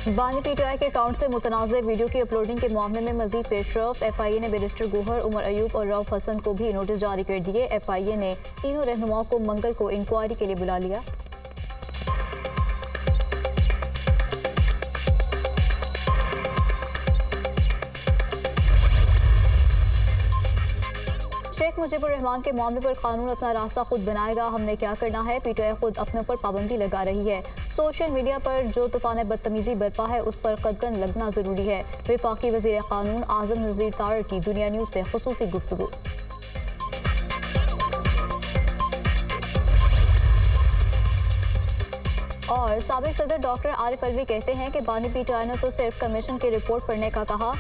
बानी पीटीआई के अकाउंट से मुतनाज़ वीडियो की अपलोडिंग के मामले में मजीद पेशरफ। FIA ने बैरिस्टर गौहर, उमर अयूब और रऊफ हसन को भी नोटिस जारी कर दिए। FIA ने तीनों रहनुमाओं को मंगल को इंक्वायरी के लिए बुला लिया। शेख मुजीबुर रहमान के मामले पर कानून अपना रास्ता खुद बनाएगा, हमने क्या करना है। पीटीआई खुद अपने ऊपर पाबंदी लगा रही है। सोशल मीडिया पर जो तूफान बदतमीजी बरपा है उस पर कदगन लगना जरूरी है। वफाकी वजीर कानून आजम नज़ीर तारड़ की दुनिया न्यूज़ से खुसूसी गुफ्तगू। और साबिक सदर डॉक्टर आरिफ अलवी कहते हैं कि बानी पीटीआई ने तो सिर्फ कमीशन की रिपोर्ट पढ़ने का कहा।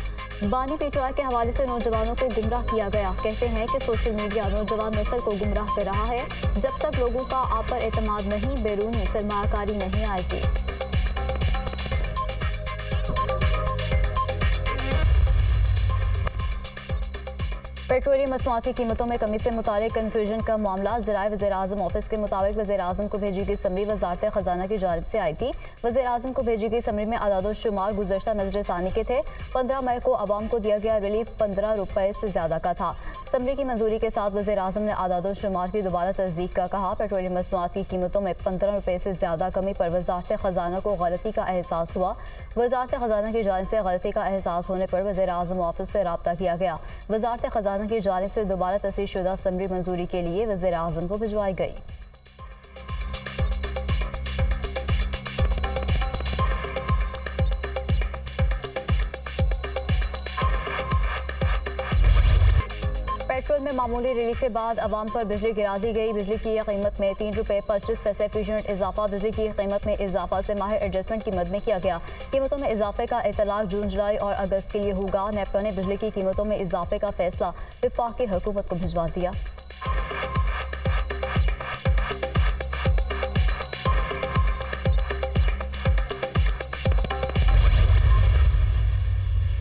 बानी पीटीआई के हवाले से नौजवानों को गुमराह किया गया। कहते हैं कि सोशल मीडिया नौजवान नस्ल को गुमराह कर रहा है। जब तक लोगों का आप पर एतमाद नहीं, बैरूनी सरमायाकारी नहीं आएगी। पेट्रोलियम मसनूआत की कीमतों में कमी से मुतालिक कन्फ्यूजन का मामला। ज़राए वज़ीर-ए-आज़म ऑफिस के मुताबिक वज़ीर-ए-आज़म को भेजी गई समरी वज़ारत ख़जाना की जानिब से आई थी। वज़ीर-ए-आज़म को भेजी गई समरी में आदाद-ओ-शुमार गुज़श्ता नज़र-ए-सानी के थे। 15 मई को अवाम को दिया गया रिलीफ 15 रुपये से ज़्यादा का था। समरी की मंजूरी के साथ वज़ीर-ए-आज़म ने आदाद-ओ-शुमार की दोबारा तस्दीक का कहा। पेट्रोलियम मसनूआत की कीमतों में 15 रुपये से ज़्यादा कमी पर वज़ारत ख़जाना को गलती का एहसास हुआ। वज़ारत ख़जाना की जानिब से गलती का एहसास होने पर वज़ीर-ए-आज़म ऑफिस से रब्ता किया गया। वज़ारत ख़जाना की जानिब से दोबारा तस्दीकशुदा समरी मंजूरी के लिए वज़ीर-ए-आज़म को भिजवाई गई। पेट्रोल में मामूली रिलीफ के बाद अवाम पर बिजली गिरा दी गई। बिजली की कीमत में 3 रुपये 25 पैसे फी यूनिट इजाफा। बिजली की कीमत में इजाफा से माहिर एडजस्टमेंट की मद में किया गया। कीमतों में इजाफे का इतलाक जून, जुलाई और अगस्त के लिए होगा। नेपटो ने बिजली की कीमतों में इजाफे का फैसला वफाकी हुकूमत को भिजवा दिया।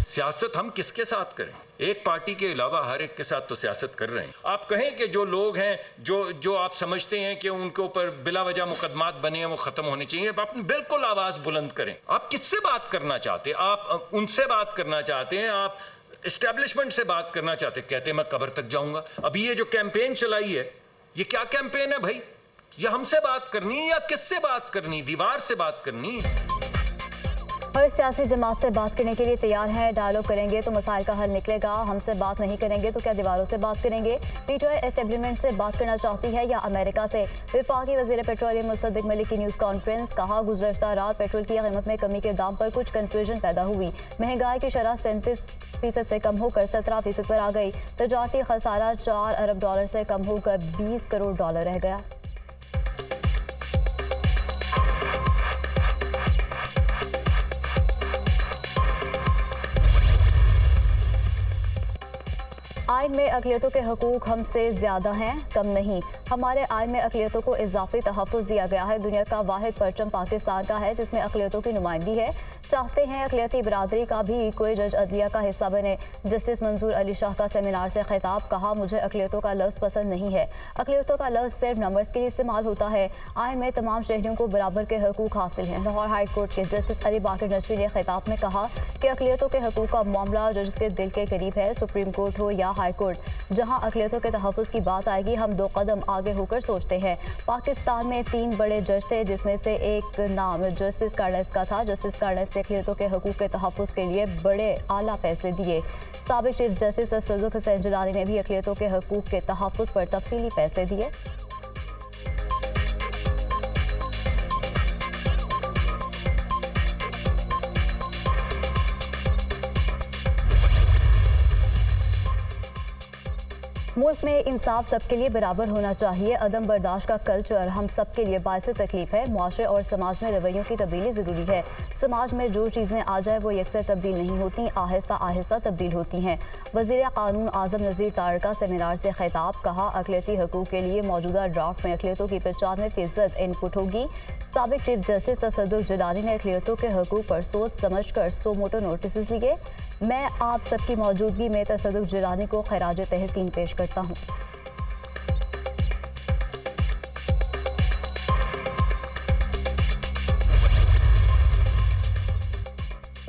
सियासत हम किसके साथ करें? एक पार्टी के अलावा हर एक के साथ तो सियासत कर रहे हैं। आप कहें कि जो लोग हैं जो आप समझते हैं कि उनके ऊपर बिला वजह मुकदमात बने हैं वो खत्म होने चाहिए, आप अपनी बिल्कुल आवाज बुलंद करें। आप किससे बात करना चाहते हैं? आप उनसे बात करना चाहते हैं, आप एस्टेब्लिशमेंट से बात करना चाहते हैं। कहते हैं मैं कब्र तक जाऊंगा। अभी ये जो कैंपेन चलाई है, ये क्या कैंपेन है भाई? ये हमसे बात करनी है या किससे बात करनी? दीवार से बात करनी है। हर सियासी जमात से बात करने के लिए तैयार हैं। डायलॉग करेंगे तो मसाइल का हल निकलेगा। हमसे बात नहीं करेंगे तो क्या दीवारों से बात करेंगे? पीटीआई एस्टेब्लिशमेंट से बात करना चाहती है या अमेरिका से? वफाकी वज़ीर पेट्रोलियम मुसद्दिक मलिक की न्यूज़ कॉन्फ्रेंस। कहा, गुज़श्ता रात पेट्रोल की कीमत में कमी के दाम पर कुछ कन्फ्यूजन पैदा हुई। महंगाई की शरह 37% से कम होकर 17% पर आ गई। तजारती खसारा 4 अरब डॉलर से कम होकर 20 करोड़ डॉलर रह गया। आइन में अक़लियतों के हकूक़ हमसे ज़्यादा हैं, कम नहीं। हमारे आइन में अक़लियतों को इजाफी तहफ़्फ़ुज़ दिया गया है। दुनिया का वाहिद परचम पाकिस्तान का है जिसमें अक़लियतों की नुमाइंदगी है। चाहते हैं अक़लियती बरादरी का भी कोई जज अदलिया का हिस्सा बने। जस्टिस मंसूर अली शाह का सेमिनार से खिताब। कहा, मुझे अक़लियतों का लफ्ज़ पसंद नहीं है। अक़लियतों का लफ्ज़ सिर्फ नंबर्स के लिए इस्तेमाल होता है। आइन में तमाम शहरियों को बराबर के हकूक़ हासिल हैं। लाहौर हाई कोर्ट के जस्टिस अली बाकर नजवी ने खिताब में कहा कि अक़लियतों के हकूक़ का मामला जज के दिल के करीब है। सुप्रीम कोर्ट हो या हाई कोर्ट, जहां अक़लियतों के तहफ़्फ़ुज़ की बात आएगी, हम 2 कदम आगे होकर सोचते हैं। पाकिस्तान में 3 बड़े जज थे जिसमें से एक नाम जस्टिस कार्नेस का था। जस्टिस कार्नेस ने अक़लियतों के हकूक़ के तहफ़्फ़ुज़ के लिए बड़े आला फैसले दिए। साबिक़ चीफ जस्टिस सदुक हुसैन जिलानी ने भी अक़लियतों के हकूक़ के तहफ़्फ़ुज़ पर तफसीली फैसले दिए। मुल्क में इंसाफ सबके लिए बराबर होना चाहिए। अदम बर्दाश्त का कल्चर हम सबके लिए बायस तकलीफ है। मुआशरे और समाज में रवैयों की तब्दीली ज़रूरी है। समाज में जो चीज़ें आ जाए वो यकसर तब्दील नहीं होती, आहिस्ता आहिस्ता तब्दील होती हैं। वज़ीर कानून आज़म नज़ीर तारड़ का सेमिनार से खिताब। कहा, अक़लियती हकूक़ के लिए मौजूदा ड्राफ्ट में अक़लियतों की 95% इनपुट होगी। साबिक़ चीफ जस्टिस तसद्दुक़ जिलानी ने अक़लियतों के हकूक़ पर सोच समझ कर 100 मोटो नोटिस लिए। मैं आप सबकी मौजूदगी में तसद्दुक़ जिलानी को खैराज तहसीन पेश करता हूँ।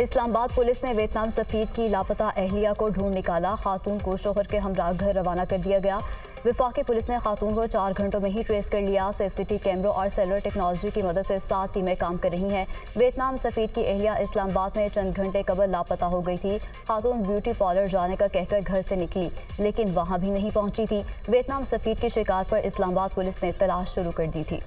इस्लामाबाद पुलिस ने वियतनाम सफीर की लापता अहलिया को ढूंढ निकाला। खातून को शोहर के हमरा घर रवाना कर दिया गया। विफाकी पुलिस ने खातून को 4 घंटों में ही ट्रेस कर लिया। सेफ सिटी कैमरों और सेलुलर टेक्नोलॉजी की मदद से 7 टीमें काम कर रही हैं। वियतनाम सफीर की अहलिया इस्लामाबाद में चंद घंटे कबल लापता हो गई थी। खातून ब्यूटी पार्लर जाने का कहकर घर से निकली, लेकिन वहां भी नहीं पहुंची थी। वियतनाम सफीर की शिकायत पर इस्लामाबाद पुलिस ने तलाश शुरू कर दी थी।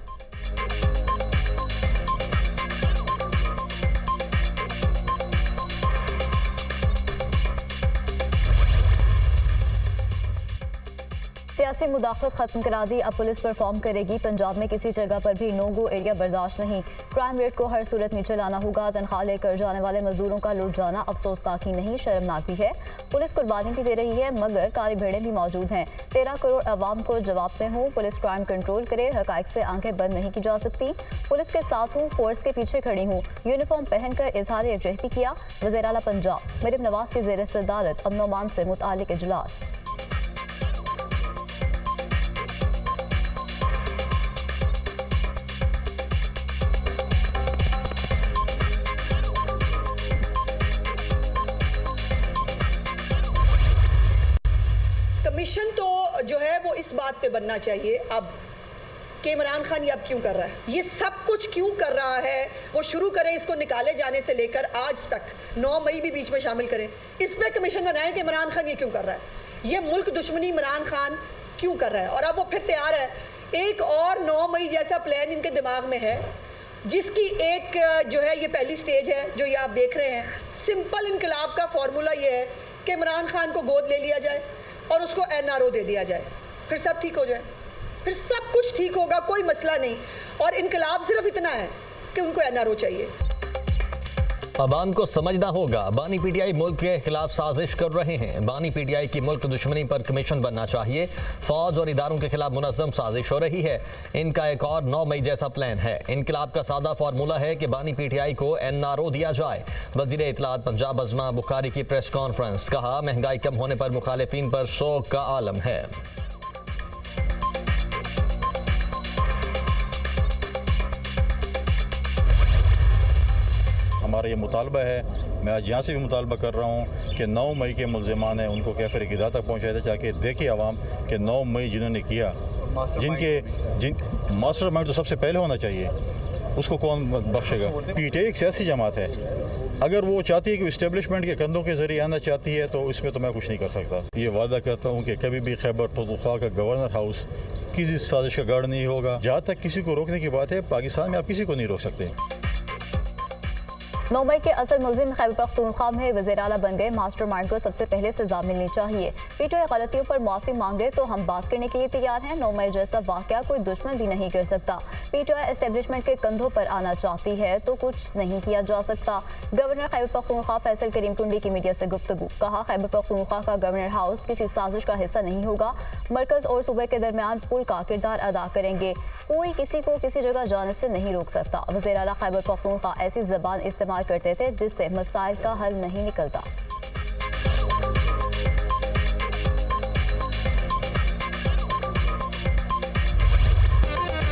सियासी मुदाखलत खत्म करा दी, अब पुलिस परफॉर्म करेगी। पंजाब में किसी जगह पर भी नो गो एरिया बर्दाश्त नहीं। क्राइम रेट को हर सूरत नीचे लाना होगा। तनख्वाह लेकर जाने वाले मजदूरों का लुट जाना अफसोसनाक ही नहीं, शर्मनाक भी है। पुलिस कुर्बानी भी दे रही है, मगर काली भेड़ें भी मौजूद हैं। 13 करोड़ अवाम को जवाब में हूँ। पुलिस क्राइम कंट्रोल करे, हकाइक से आंखें बंद नहीं की जा सकती। पुलिस के साथ हूँ, फोर्स के पीछे खड़ी हूँ। यूनिफॉर्म पहनकर इजहार यकजहती किया। वज़ीर आला पंजाब मरियम नवाज की ज़ेर सदारत अमन व अमान से मुतालिक इजलास। कमीशन तो जो है वो इस बात पे बनना चाहिए अब कि इमरान खान ये अब क्यों कर रहा है, ये सब कुछ क्यों कर रहा है, वो शुरू करें इसको निकाले जाने से लेकर आज तक 9 मई भी बीच में शामिल करें। इस पर कमीशन बनाएं कि इमरान खान ये क्यों कर रहा है, ये मुल्क दुश्मनी इमरान खान क्यों कर रहा है। और अब वो फिर तैयार है, एक और 9 मई जैसा प्लान इनके दिमाग में है, जिसकी एक जो है ये पहली स्टेज है जो ये आप देख रहे हैं। सिंपल इनकलाब का फॉर्मूला ये है कि इमरान खान को गोद ले लिया जाए और उसको NRO दे दिया जाए, फिर सब ठीक हो जाए, फिर सब कुछ ठीक होगा, कोई मसला नहीं। और इनकलाब सिर्फ इतना है कि उनको NRO चाहिए। अवाम को समझना होगा, बानी PTI मुल्क के खिलाफ साजिश कर रहे हैं। बानी PTI की मुल्क दुश्मनी पर कमीशन बनना चाहिए। फौज और इदारों के खिलाफ मुनज़्ज़म साजिश हो रही है। इनका एक और 9 मई जैसा प्लान है। इनकलाब का सादा फार्मूला है कि बानी PTI को NRO दिया जाए। वज़ीर इत्तलात पंजाब अज़मा बुखारी की प्रेस कॉन्फ्रेंस, कहा महंगाई कम होने पर मुखालिफिन पर शोक का आलम है। हमारा ये मुतालबा है, मैं आज यहाँ से भी मुतालबा कर रहा हूँ कि 9 मई के मुल्ज़िमान हैं उनको कैफ़े क़िदा तक पहुँचाया जाए, ताकि देखिए आवाम कि 9 मई जिन्होंने किया, जिन मास्टर माइंड तो सबसे पहले होना चाहिए, उसको कौन बख्शेगा। PTI एक सियासी जमात है, अगर वो चाहती है कि इस्टेब्लिशमेंट के कंधों के ज़रिए आना चाहती है तो इसमें तो मैं कुछ नहीं कर सकता। ये वादा करता हूँ कि कभी भी खैबर पख्तूनख्वा का गवर्नर हाउस किसी साजिश का गढ़ नहीं होगा। जहाँ तक किसी को रोकने की बात है, पाकिस्तान में आप किसी को नहीं रोक सकते। 9 मई के असल मुल्ज़िम खैबर पख्तूनख्वा में वज़ीर आला बन गए। मास्टरमाइंड को सबसे पहले सजा मिलनी चाहिए। PTI गलतियों पर माफ़ी मांगे तो हम बात करने के लिए तैयार हैं। 9 मई जैसा वाक़या कोई दुश्मन भी नहीं कर सकता। PTI एस्टेब्लिशमेंट के कंधों पर आना चाहती है तो कुछ नहीं किया जा सकता। गवर्नर खैबर पख्तूनख्वा फैसल करीम टुंडी की मीडिया से गुफ्तगू, कहा खैबर पख्तूनख्वा का गवर्नर हाउस किसी साजिश का हिस्सा नहीं होगा। मरकज़ और सूबे के दरमियान पुल का किरदार अदा करेंगे। कोई किसी को किसी जगह जाने से नहीं रोक सकता। वज़ीर आला खैबर पख्तूनख्वा ऐसी ज़बान इस्तेमाल करते थे जिससे मसाइल का हल नहीं निकलता।